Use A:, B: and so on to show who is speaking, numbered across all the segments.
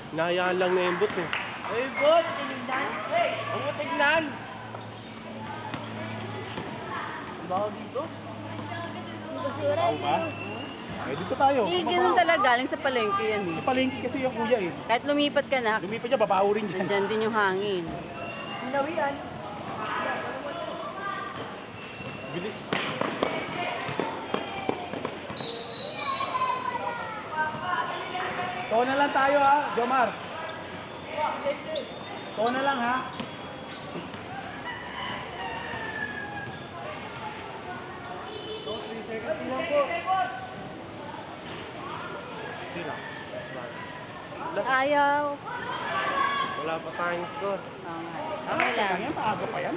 A: Nahayaan lang na yung boot eh.
B: Ay, bot! Tinignan! Ang mo tignan! Bago dito?
C: Tao ba? Eh, dito tayo.
D: Eh, ganun talaga. Galing sa palengke yan eh.
C: Sa palengke kasi yung kuya eh.
D: Kahit lumipat ka na,
C: Lumipat niya, babaho rin dyan.
D: nandyan din yung hangin.
B: Nawian.
C: Bilis. Ito na lang tayo ha, Jomar. Ito na lang ha.
D: Ayaw.
A: Wala pa tayong score.
D: Okay lang.
C: Yan, maaga pa yan.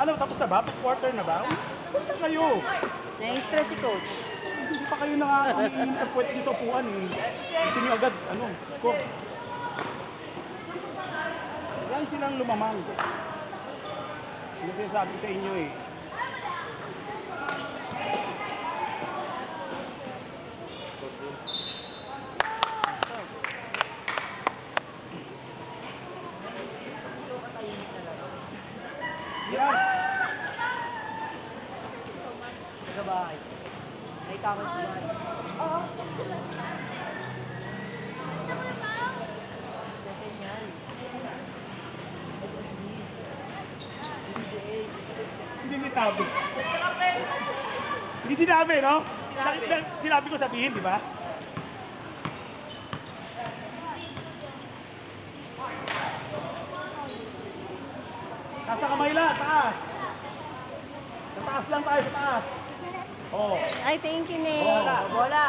C: Ano, tapos na ba? Quarter na ba? Punta kayo.
D: Na-stress si coach.
C: Hindi pa kayo nakakainin sa puwet dito upuan eh. Gusto nyo agad, ano, score. Yan silang lumamang. Yung sinasabi sa inyo eh. Yan.
B: Sa bahay. May kamay sa bahay. Oo.
C: Hindi sinabi. Hindi sinabi, no? Sinabi ko sabihin, di ba? Nasa kamay lang, taas. Sa taas lang tayo, sa taas. Oh.
D: Ay, thank you, Nick.
C: Oh.
B: Bola!